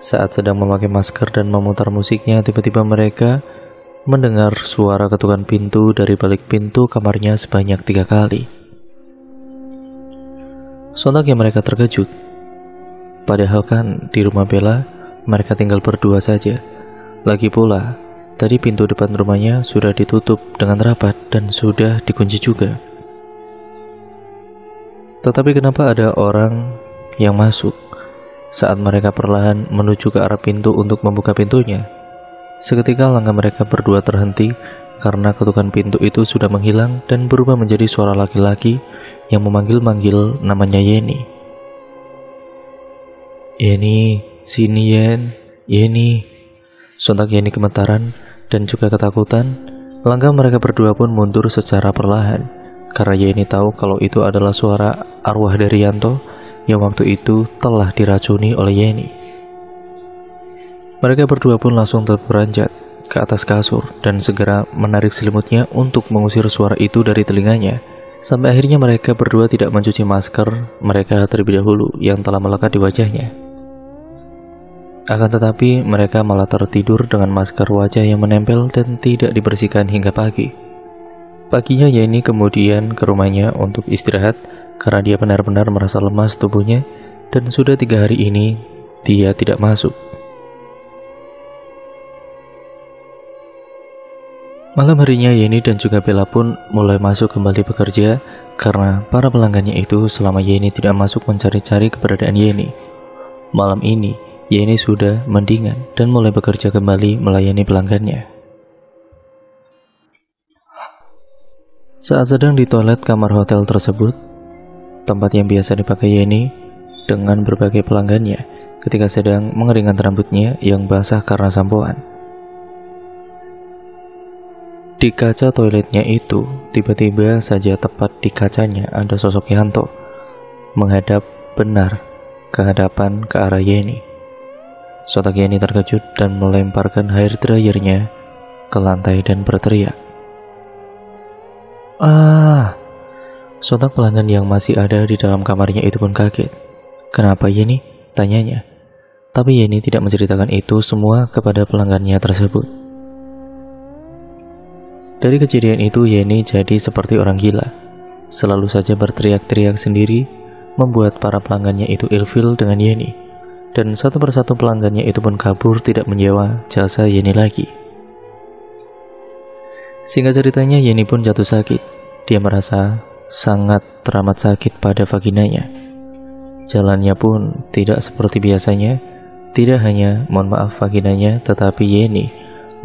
Saat sedang memakai masker dan memutar musiknya, tiba-tiba mereka mendengar suara ketukan pintu dari balik pintu kamarnya sebanyak 3 kali. Sontaknya mereka terkejut. Padahal kan di rumah Bella mereka tinggal berdua saja. Lagi pula, tadi pintu depan rumahnya sudah ditutup dengan rapat dan sudah dikunci juga. Tetapi kenapa ada orang yang masuk? Saat mereka perlahan menuju ke arah pintu untuk membuka pintunya, seketika langkah mereka berdua terhenti karena ketukan pintu itu sudah menghilang dan berubah menjadi suara laki-laki yang memanggil-manggil namanya Yeni. Yeni, sini Yen, Yeni. Sontak Yeni gemetaran dan juga ketakutan. Langkah mereka berdua pun mundur secara perlahan karena Yeni tahu kalau itu adalah suara arwah dari Yanto yang waktu itu telah diracuni oleh Yeni. Mereka berdua pun langsung terperanjat ke atas kasur dan segera menarik selimutnya untuk mengusir suara itu dari telinganya. Sampai akhirnya mereka berdua tidak mencuci masker mereka terlebih dahulu yang telah melekat di wajahnya. Akan tetapi mereka malah tertidur dengan masker wajah yang menempel dan tidak dibersihkan hingga pagi. Paginya Yeni kemudian ke rumahnya untuk istirahat karena dia benar-benar merasa lemas tubuhnya dan sudah 3 hari ini dia tidak masuk. Malam harinya Yeni dan juga Bella pun mulai masuk kembali bekerja karena para pelanggannya itu selama Yeni tidak masuk mencari-cari keberadaan Yeni. Malam ini Yeni sudah mendingan dan mulai bekerja kembali melayani pelanggannya. Saat sedang di toilet kamar hotel tersebut, tempat yang biasa dipakai Yeni dengan berbagai pelanggannya ketika sedang mengeringkan rambutnya yang basah karena sampoan. Di kaca toiletnya itu, tiba-tiba saja tepat di kacanya ada sosok Yanto menghadap benar ke hadapan ke arah Yeni. Sontak Yeni terkejut dan melemparkan hair dryernya ke lantai dan berteriak. Sontak pelanggan yang masih ada di dalam kamarnya itu pun kaget. Kenapa Yeni? Tanyanya. Tapi Yeni tidak menceritakan itu semua kepada pelanggannya tersebut. Dari kejadian itu Yeni jadi seperti orang gila. Selalu saja berteriak-teriak sendiri, membuat para pelanggannya itu ilfil dengan Yeni. Dan satu persatu pelanggannya itu pun kabur tidak menyewa jasa Yeni lagi. Singkat ceritanya Yeni pun jatuh sakit. dia merasa sangat teramat sakit pada vaginanya. Jalannya pun tidak seperti biasanya. Tidak hanya, mohon maaf, vaginanya, tetapi Yeni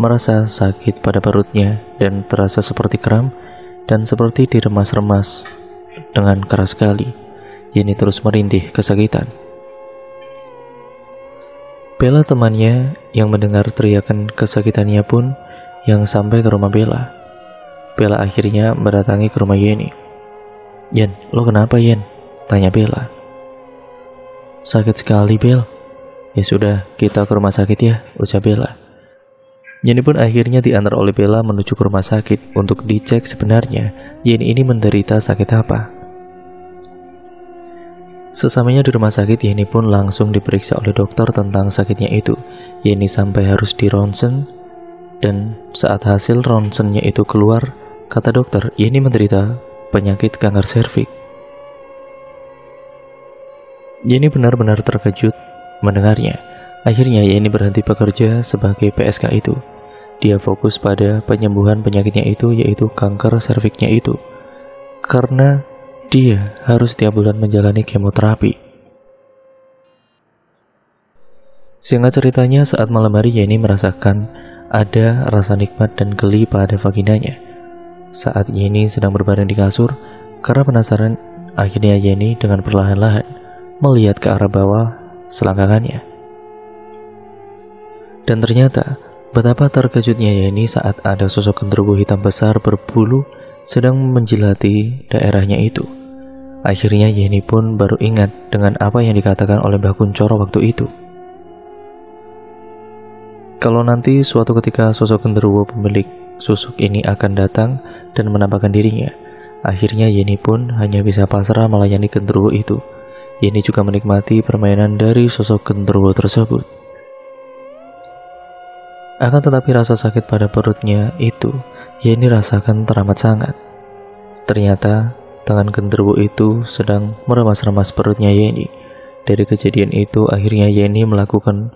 merasa sakit pada perutnya dan terasa seperti kram dan seperti diremas-remas dengan keras sekali. Yeni terus merintih kesakitan. Bella, temannya yang mendengar teriakan kesakitannya pun yang sampai ke rumah Bella. Bella akhirnya mendatangi ke rumah Yeni. "Yen, lo kenapa Yen?" tanya Bella. "Sakit sekali Bel." "Ya sudah, kita ke rumah sakit ya," ucap Bella. Yeni pun akhirnya diantar oleh Bella menuju ke rumah sakit untuk dicek sebenarnya Yeni ini menderita sakit apa. Sesamanya di rumah sakit, Yeni pun langsung diperiksa oleh dokter tentang sakitnya itu. Yeni sampai harus di ronsen, dan saat hasil ronsennya itu keluar, kata dokter, Yeni menderita penyakit kanker serviks. Yeni benar-benar terkejut mendengarnya. Akhirnya Yeni berhenti bekerja sebagai PSK itu. Dia fokus pada penyembuhan penyakitnya itu, yaitu kanker serviksnya itu. Karena dia harus tiap bulan menjalani kemoterapi. Singkat ceritanya, saat malam hari Yeni merasakan ada rasa nikmat dan geli pada vaginanya. Saat Yeni sedang berbaring di kasur, karena penasaran, akhirnya Yeni dengan perlahan-lahan melihat ke arah bawah selangkangannya. Dan ternyata, betapa terkejutnya Yeni saat ada sosok genderuwo hitam besar berbulu sedang menjilati daerahnya itu. Akhirnya Yeni pun baru ingat dengan apa yang dikatakan oleh Mbah Kuncoro waktu itu. Kalau nanti suatu ketika sosok genderuwo pemilik susuk ini akan datang dan menampakkan dirinya, akhirnya Yeni pun hanya bisa pasrah melayani genderuwo itu. Yeni juga menikmati permainan dari sosok genderuwo tersebut. Akan tetapi rasa sakit pada perutnya itu Yeni rasakan teramat sangat. Ternyata tangan genderuwo itu sedang meremas-remas perutnya Yeni. Dari kejadian itu akhirnya Yeni melakukan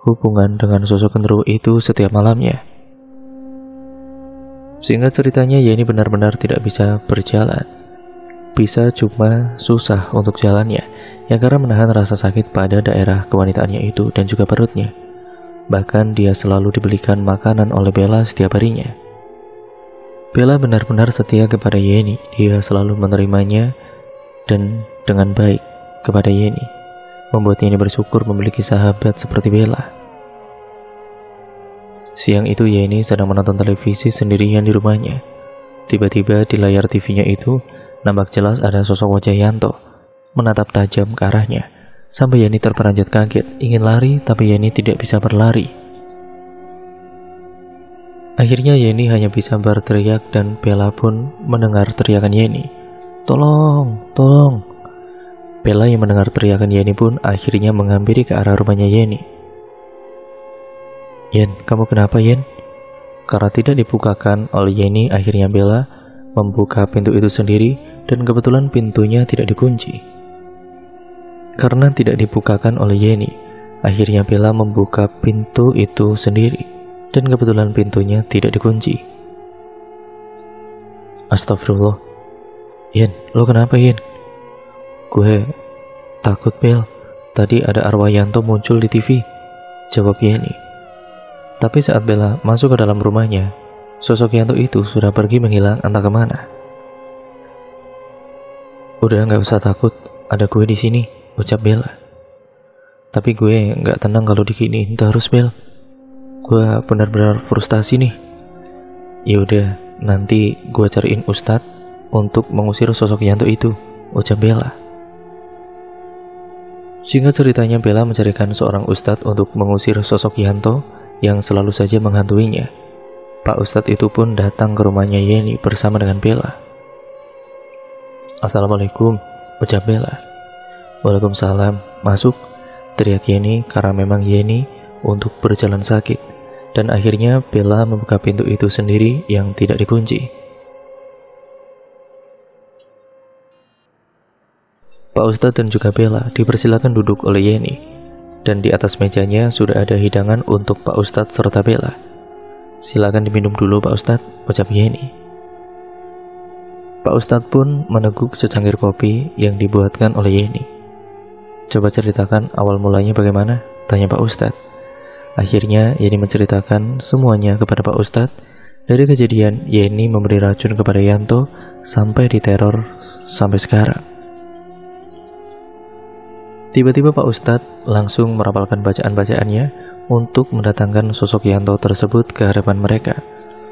hubungan dengan sosok genderuwo itu setiap malamnya. Singkat ceritanya, Yeni benar-benar tidak bisa berjalan. Bisa cuma susah untuk jalannya, ya karena menahan rasa sakit pada daerah kewanitaannya itu dan juga perutnya. Bahkan dia selalu dibelikan makanan oleh Bella setiap harinya. Bella benar-benar setia kepada Yeni. Dia selalu menerimanya dan dengan baik kepada Yeni, membuat Yeni bersyukur memiliki sahabat seperti Bella. Siang itu Yeni sedang menonton televisi sendirian di rumahnya. Tiba-tiba di layar TV-nya itu nampak jelas ada sosok wajah Yanto menatap tajam ke arahnya. Sampai Yeni terperanjat kaget, ingin lari tapi Yeni tidak bisa berlari. Akhirnya Yeni hanya bisa berteriak dan Bella pun mendengar teriakan Yeni. "Tolong, tolong." Bella yang mendengar teriakan Yeni pun akhirnya menghampiri ke arah rumahnya Yeni. "Yen, kamu kenapa Yen?" Karena tidak dibukakan oleh Yeni, akhirnya Bella membuka pintu itu sendiri dan kebetulan pintunya tidak dikunci. Karena tidak dibukakan oleh Yeni, akhirnya Bella membuka pintu itu sendiri. Dan kebetulan pintunya tidak dikunci. "Astagfirullah. Yen, lo kenapa Yen?" "Gue takut Bel, tadi ada arwah Yanto muncul di TV," jawab Yeni. Tapi saat Bella masuk ke dalam rumahnya, sosok Yanto itu sudah pergi menghilang entah kemana. "Udah nggak usah takut, ada gue di sini," ucap Bella. "Tapi gue nggak tenang kalau diginiin terus Bel. Gue benar-benar frustasi nih." "Yaudah, nanti gue cariin ustadz untuk mengusir sosok Yanto itu," ucap Bella. Singkat ceritanya, Bella mencarikan seorang ustadz untuk mengusir sosok Yanto yang selalu saja menghantuinya. Pak ustadz itu pun datang ke rumahnya Yeni bersama dengan Bella. "Assalamualaikum," ucap Bella. "Waalaikumsalam, masuk," teriak Yeni karena memang Yeni untuk berjalan sakit. Dan akhirnya Bella membuka pintu itu sendiri yang tidak dikunci. Pak Ustadz dan juga Bella dipersilakan duduk oleh Yeni. Dan di atas mejanya sudah ada hidangan untuk Pak Ustadz serta Bella. "Silakan diminum dulu Pak Ustadz," ucap Yeni. Pak Ustadz pun meneguk secangkir kopi yang dibuatkan oleh Yeni. "Coba ceritakan awal mulanya bagaimana?" tanya Pak Ustadz. Akhirnya Yeni menceritakan semuanya kepada Pak Ustadz, dari kejadian Yeni memberi racun kepada Yanto sampai diteror sampai sekarang. Tiba-tiba Pak Ustadz langsung merapalkan bacaan-bacaannya untuk mendatangkan sosok Yanto tersebut ke hadapan mereka.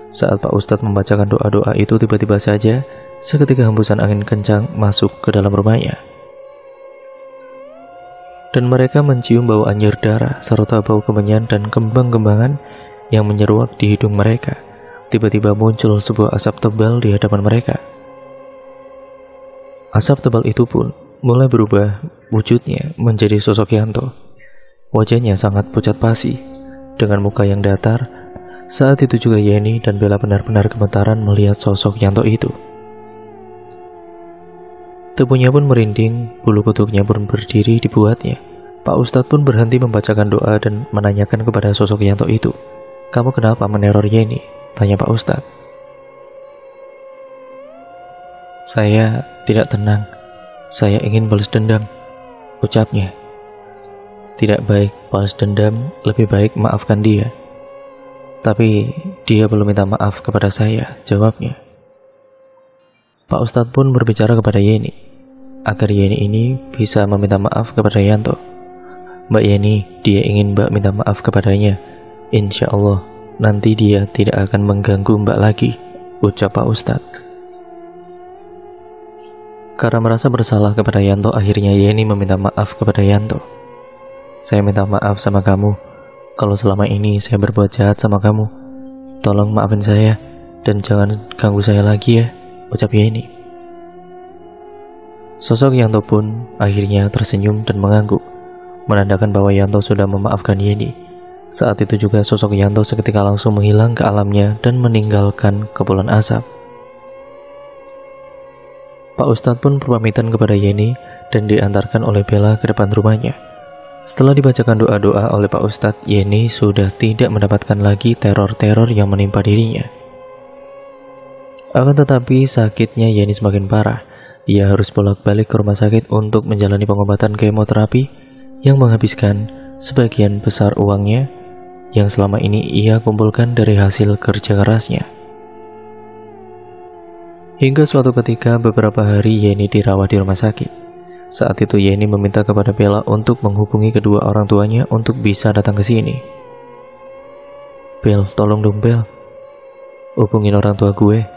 Saat Pak Ustadz membacakan doa-doa itu, tiba-tiba saja seketika hembusan angin kencang masuk ke dalam rumahnya. Dan mereka mencium bau anjir darah serta bau kemenyan dan kembang-kembangan yang menyeruak di hidung mereka. Tiba-tiba muncul sebuah asap tebal di hadapan mereka. Asap tebal itu pun mulai berubah wujudnya menjadi sosok Yanto. Wajahnya sangat pucat pasi, dengan muka yang datar. Saat itu juga Yeni dan Bella benar-benar gemetaran melihat sosok Yanto itu. Tubuhnya pun merinding, bulu kuduknya pun berdiri di buatnya. Pak Ustadz pun berhenti membacakan doa dan menanyakan kepada sosok Yanto itu, "Kamu kenapa meneror Yeni?" tanya Pak Ustadz. "Saya tidak tenang. Saya ingin balas dendam," ucapnya. "Tidak baik balas dendam, lebih baik maafkan dia." "Tapi dia belum minta maaf kepada saya," jawabnya. Pak Ustadz pun berbicara kepada Yeni, agar Yeni ini bisa meminta maaf kepada Yanto. "Mbak Yeni, dia ingin Mbak minta maaf kepadanya. Insya Allah, nanti dia tidak akan mengganggu Mbak lagi," ucap Pak Ustadz. Karena merasa bersalah kepada Yanto, akhirnya Yeni meminta maaf kepada Yanto. "Saya minta maaf sama kamu. Kalau selama ini saya berbuat jahat sama kamu, tolong maafin saya dan jangan ganggu saya lagi ya," ucap Yeni. Sosok Yanto pun akhirnya tersenyum dan mengangguk, menandakan bahwa Yanto sudah memaafkan Yeni. Saat itu juga sosok Yanto seketika langsung menghilang ke alamnya dan meninggalkan kepulan asap. Pak Ustadz pun berpamitan kepada Yeni dan diantarkan oleh Bella ke depan rumahnya. Setelah dibacakan doa-doa oleh Pak Ustadz, Yeni sudah tidak mendapatkan lagi teror-teror yang menimpa dirinya. Akan tetapi sakitnya Yeni semakin parah. Ia harus bolak-balik ke rumah sakit untuk menjalani pengobatan kemoterapi yang menghabiskan sebagian besar uangnya yang selama ini ia kumpulkan dari hasil kerja kerasnya. Hingga suatu ketika beberapa hari Yeni dirawat di rumah sakit. Saat itu Yeni meminta kepada Bella untuk menghubungi kedua orang tuanya untuk bisa datang ke sini. "Bel, tolong dong Bel, hubungin orang tua gue.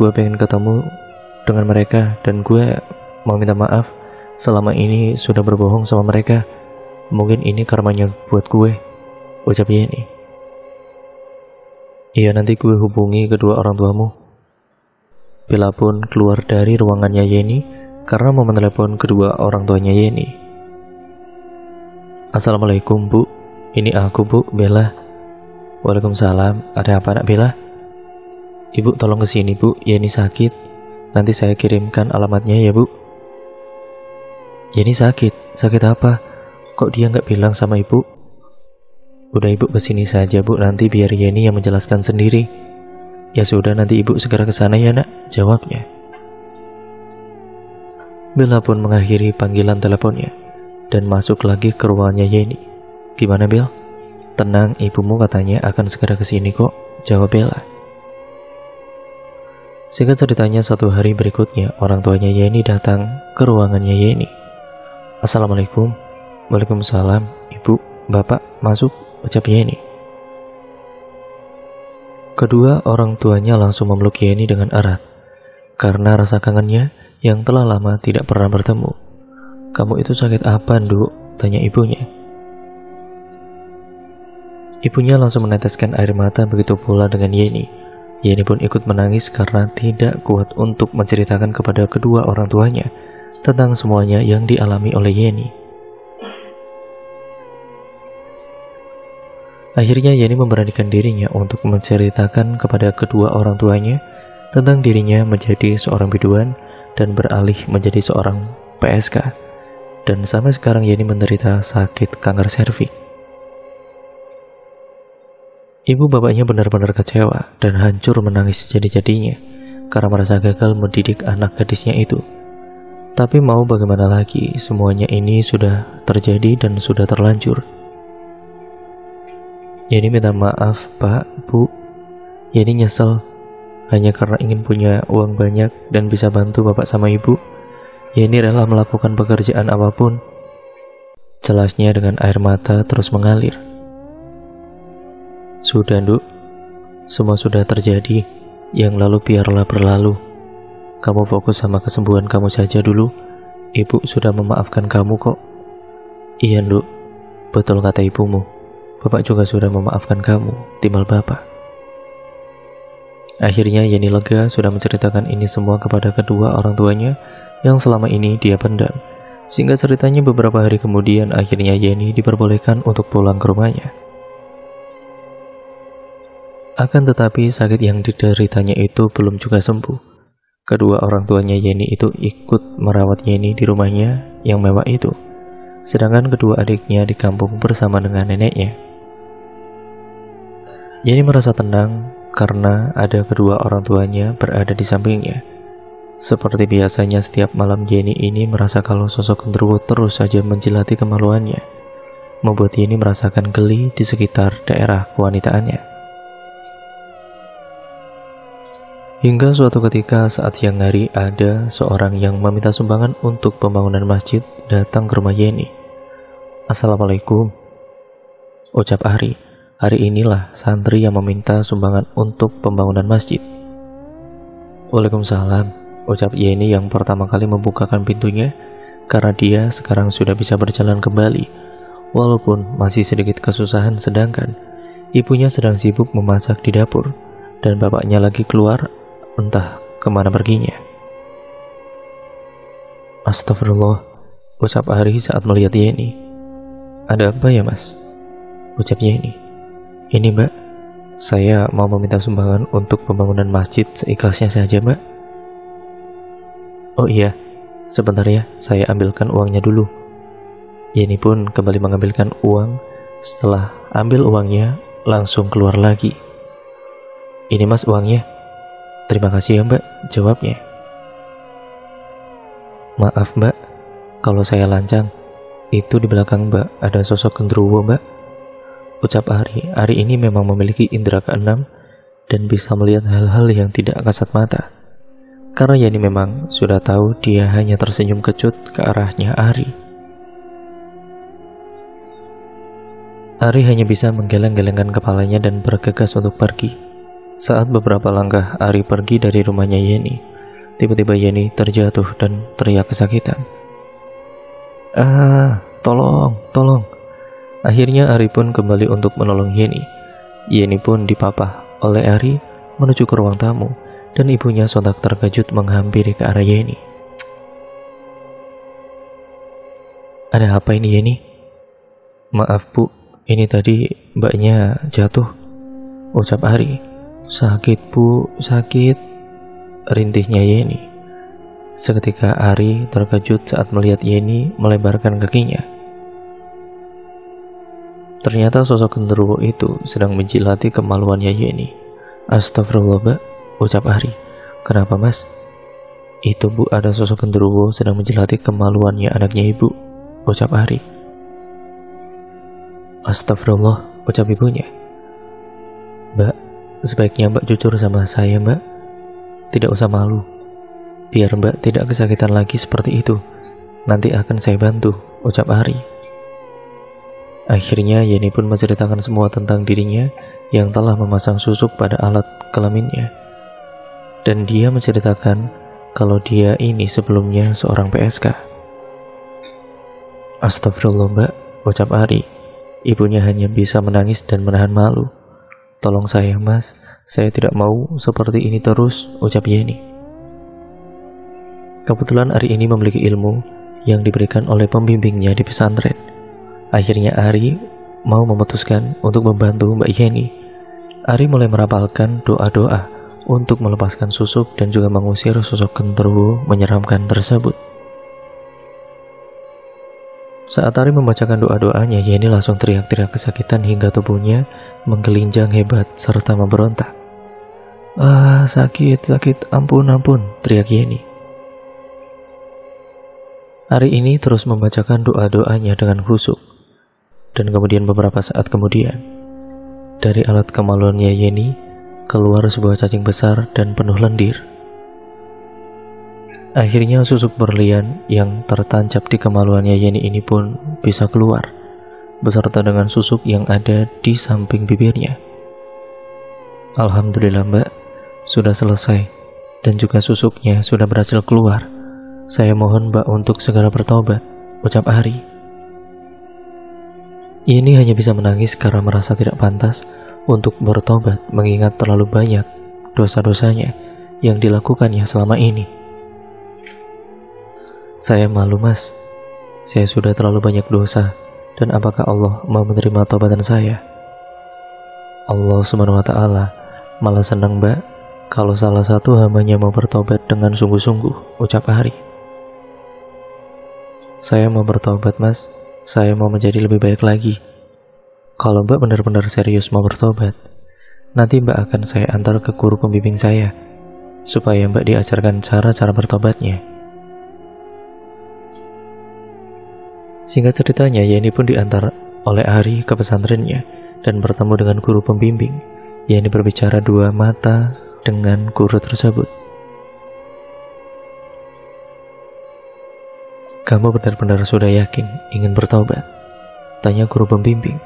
Gue pengen ketemu dengan mereka dan gue mau minta maaf selama ini sudah berbohong sama mereka. Mungkin ini karmanya buat gue," ucap Yeni. "Iya, nanti gue hubungi kedua orang tuamu." Bella pun keluar dari ruangannya Yeni karena mau menelepon kedua orang tuanya Yeni. "Assalamualaikum Bu, ini aku Bu, Bella." "Waalaikumsalam, ada apa nak Bella?" "Ibu tolong kesini Bu, Yeni sakit. Nanti saya kirimkan alamatnya ya Bu." "Yeni sakit? Sakit apa? Kok dia nggak bilang sama ibu?" "Udah ibu kesini saja Bu, nanti biar Yeni yang menjelaskan sendiri." "Ya sudah, nanti ibu segera ke sana ya nak," jawabnya. Bella pun mengakhiri panggilan teleponnya dan masuk lagi ke ruangannya Yeni. "Gimana Bel? Tenang, ibumu katanya akan segera ke sini kok," jawab Bella. Singkat ceritanya, satu hari berikutnya orang tuanya Yeni datang ke ruangannya Yeni. "Assalamualaikum." "Waalaikumsalam, Ibu, Bapak, masuk," ucap Yeni. Kedua orang tuanya langsung memeluk Yeni dengan erat karena rasa kangennya yang telah lama tidak pernah bertemu. "Kamu itu sakit apa, Nduk?" tanya ibunya. Ibunya langsung meneteskan air mata, begitu pula dengan Yeni. Yeni pun ikut menangis karena tidak kuat untuk menceritakan kepada kedua orang tuanya tentang semuanya yang dialami oleh Yeni. Akhirnya Yeni memberanikan dirinya untuk menceritakan kepada kedua orang tuanya tentang dirinya menjadi seorang biduan dan beralih menjadi seorang PSK. Dan sampai sekarang Yeni menderita sakit kanker serviks. Ibu bapaknya benar-benar kecewa dan hancur menangis sejadi-jadinya karena merasa gagal mendidik anak gadisnya itu. Tapi mau bagaimana lagi, semuanya ini sudah terjadi dan sudah terlanjur. Yeni minta maaf, Pak, Bu. Yeni nyesel hanya karena ingin punya uang banyak dan bisa bantu Bapak sama Ibu. Yeni rela melakukan pekerjaan apapun. Jelasnya dengan air mata terus mengalir. Sudah, Nduk. Semua sudah terjadi. Yang lalu biarlah berlalu. Kamu fokus sama kesembuhan kamu saja dulu. Ibu sudah memaafkan kamu kok. Iya, Nduk. Betul kata ibumu. Bapak juga sudah memaafkan kamu, timbal Bapak. Akhirnya Yeni lega sudah menceritakan ini semua kepada kedua orang tuanya yang selama ini dia pendam. Sehingga ceritanya beberapa hari kemudian akhirnya Yeni diperbolehkan untuk pulang ke rumahnya. Akan tetapi sakit yang dideritanya itu belum juga sembuh. Kedua orang tuanya Yeni itu ikut merawat Yeni di rumahnya yang mewah itu. Sedangkan kedua adiknya di kampung bersama dengan neneknya. Yeni merasa tenang karena ada kedua orang tuanya berada di sampingnya. Seperti biasanya setiap malam Yeni ini merasa kalau sosok genderuwo terus saja menjilati kemaluannya, membuat Yeni merasakan geli di sekitar daerah kewanitaannya. Hingga suatu ketika saat siang hari ada seorang yang meminta sumbangan untuk pembangunan masjid datang ke rumah Yeni. Assalamualaikum, ucap Ari. Hari inilah santri yang meminta sumbangan untuk pembangunan masjid. Waalaikumsalam, ucap Yeni yang pertama kali membukakan pintunya karena dia sekarang sudah bisa berjalan kembali, walaupun masih sedikit kesusahan sedangkan ibunya sedang sibuk memasak di dapur dan bapaknya lagi keluar entah kemana perginya. Astagfirullah, ucap Ari saat melihat Yeni. Ada apa ya, Mas? Ucap Yeni. Ini, Mbak, saya mau meminta sumbangan untuk pembangunan masjid seikhlasnya saja, Mbak. Oh iya, sebentar ya, saya ambilkan uangnya dulu. Yeni pun kembali mengambilkan uang. Setelah ambil uangnya, langsung keluar lagi. Ini, Mas, uangnya. Terima kasih ya, Mbak, jawabnya. Maaf, Mbak, kalau saya lancang. Itu di belakang Mbak ada sosok genderuwo, Mbak, ucap Ari. Ari ini memang memiliki indera keenam dan bisa melihat hal-hal yang tidak kasat mata. Karena Yani memang sudah tahu dia hanya tersenyum kecut ke arahnya Ari. Ari hanya bisa menggeleng-gelengkan kepalanya dan bergegas untuk pergi. Saat beberapa langkah Ari pergi dari rumahnya Yeni, tiba-tiba Yeni terjatuh dan teriak kesakitan. Tolong. Akhirnya Ari pun kembali untuk menolong Yeni. Yeni pun dipapah oleh Ari menuju ke ruang tamu, dan ibunya sontak terkejut menghampiri ke arah Yeni. Ada apa ini, Yeni? Maaf, Bu, ini tadi mbaknya jatuh, ucap Ari. Sakit, Bu, sakit, rintihnya Yeni. Seketika Ari terkejut saat melihat Yeni melebarkan kakinya. Ternyata sosok genderuwo itu sedang menjilati kemaluannya Yeni. Astagfirullah, Mbak, ucap Ari. Kenapa, Mas? Itu, Bu, ada sosok genderuwo sedang menjilati kemaluannya anaknya Ibu, ucap Ari. Astagfirullah, ucap ibunya. Mbak, sebaiknya Mbak jujur sama saya, Mbak. Tidak usah malu. Biar Mbak tidak kesakitan lagi seperti itu. Nanti akan saya bantu, ucap Ari. Akhirnya Yeni pun menceritakan semua tentang dirinya yang telah memasang susuk pada alat kelaminnya. Dan dia menceritakan kalau dia ini sebelumnya seorang PSK. Astagfirullah, Mbak, ucap Ari. Ibunya hanya bisa menangis dan menahan malu. Tolong saya, Mas, saya tidak mau seperti ini terus, ucap Yeni. Kebetulan Ari ini memiliki ilmu yang diberikan oleh pembimbingnya di pesantren. Akhirnya Ari mau memutuskan untuk membantu Mbak Yeni. Ari mulai merapalkan doa-doa untuk melepaskan susuk dan juga mengusir sosok genderuwo menyeramkan tersebut. Saat Ari membacakan doa-doanya, Yeni langsung teriak-teriak kesakitan hingga tubuhnya menggelinjang hebat serta memberontak. "Ah, sakit, ampun, teriak Yeni. Hari ini terus membacakan doa-doanya dengan khusyuk. Dan kemudian beberapa saat kemudian, dari alat kemaluannya Yeni, keluar sebuah cacing besar dan penuh lendir. Akhirnya susuk berlian yang tertancap di kemaluannya Yeni ini pun bisa keluar, beserta dengan susuk yang ada di samping bibirnya. Alhamdulillah Mbak, sudah selesai, dan juga susuknya sudah berhasil keluar. Saya mohon Mbak untuk segera bertobat, ucap Ari. Ini hanya bisa menangis karena merasa tidak pantas untuk bertobat mengingat terlalu banyak dosa-dosanya yang dilakukannya selama ini. Saya malu Mas, saya sudah terlalu banyak dosa, dan apakah Allah mau menerima tobatan saya? Allah SWT malah senang Mbak kalau salah satu hambanya mau bertobat dengan sungguh-sungguh, ucap Ari. Saya mau bertobat Mas, saya mau menjadi lebih baik lagi. Kalau Mbak benar-benar serius mau bertobat, nanti Mbak akan saya antar ke guru pembimbing saya, supaya Mbak diajarkan cara-cara bertobatnya. Singkat ceritanya, Yeni pun diantar oleh Ari ke pesantrennya dan bertemu dengan guru pembimbing. Yeni berbicara dua mata dengan guru tersebut. "Kamu benar-benar sudah yakin ingin bertobat?" tanya guru pembimbing.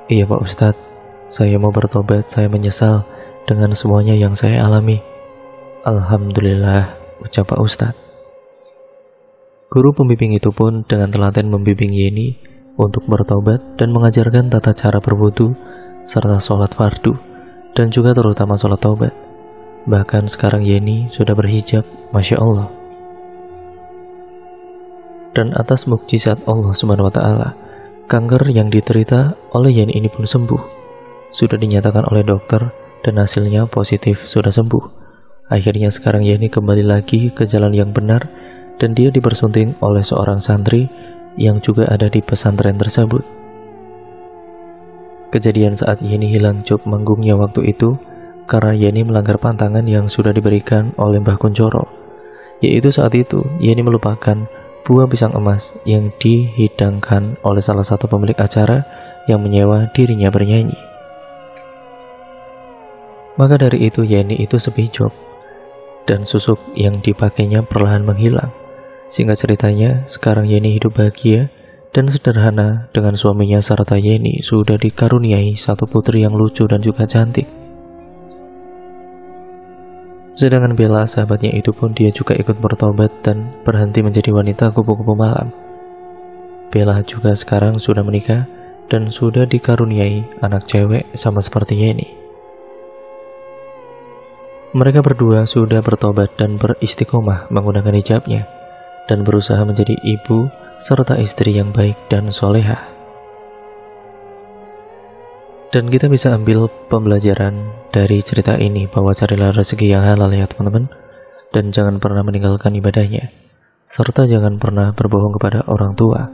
"Iya Pak Ustadz, saya mau bertobat, saya menyesal dengan semuanya yang saya alami." "Alhamdulillah," ucap Pak Ustadz. Guru pembimbing itu pun dengan telaten membimbing Yeni untuk bertobat dan mengajarkan tata cara berwudu serta sholat fardu dan juga terutama sholat taubat. Bahkan sekarang Yeni sudah berhijab, Masya Allah. Dan atas mukjizat Allah SWT, kanker yang diderita oleh Yeni ini pun sembuh. Sudah dinyatakan oleh dokter dan hasilnya positif, sudah sembuh. Akhirnya sekarang Yeni kembali lagi ke jalan yang benar dan dia dipersunting oleh seorang santri yang juga ada di pesantren tersebut. Kejadian saat Yeni hilang job manggungnya waktu itu karena Yeni melanggar pantangan yang sudah diberikan oleh Mbah Kunchoro, yaitu saat itu Yeni melupakan buah pisang emas yang dihidangkan oleh salah satu pemilik acara yang menyewa dirinya bernyanyi. Maka dari itu Yeni itu sepi job dan susuk yang dipakainya perlahan menghilang. Singkat ceritanya, sekarang Yeni hidup bahagia dan sederhana dengan suaminya serta Yeni sudah dikaruniai satu putri yang lucu dan juga cantik. Sedangkan Bella, sahabatnya itu pun dia juga ikut bertobat dan berhenti menjadi wanita kupu-kupu malam. Bella juga sekarang sudah menikah dan sudah dikaruniai anak cewek sama seperti Yeni. Mereka berdua sudah bertobat dan beristiqomah menggunakan hijabnya dan berusaha menjadi ibu serta istri yang baik dan solehah. Dan kita bisa ambil pembelajaran dari cerita ini bahwa carilah rezeki yang halal ya teman-teman, dan jangan pernah meninggalkan ibadahnya, serta jangan pernah berbohong kepada orang tua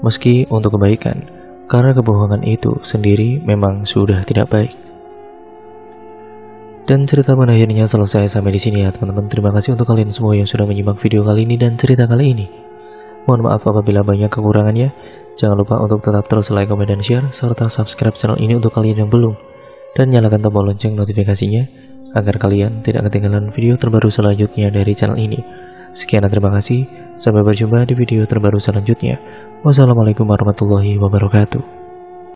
meski untuk kebaikan, karena kebohongan itu sendiri memang sudah tidak baik. Dan cerita pada akhirnya selesai sampai di sini ya teman-teman. Terima kasih untuk kalian semua yang sudah menyimak video kali ini dan cerita kali ini. Mohon maaf apabila banyak kekurangannya. Jangan lupa untuk tetap terus like, komen, dan share, serta subscribe channel ini untuk kalian yang belum, dan nyalakan tombol lonceng notifikasinya agar kalian tidak ketinggalan video terbaru selanjutnya dari channel ini. Sekian dan terima kasih. Sampai berjumpa di video terbaru selanjutnya. Wassalamualaikum warahmatullahi wabarakatuh.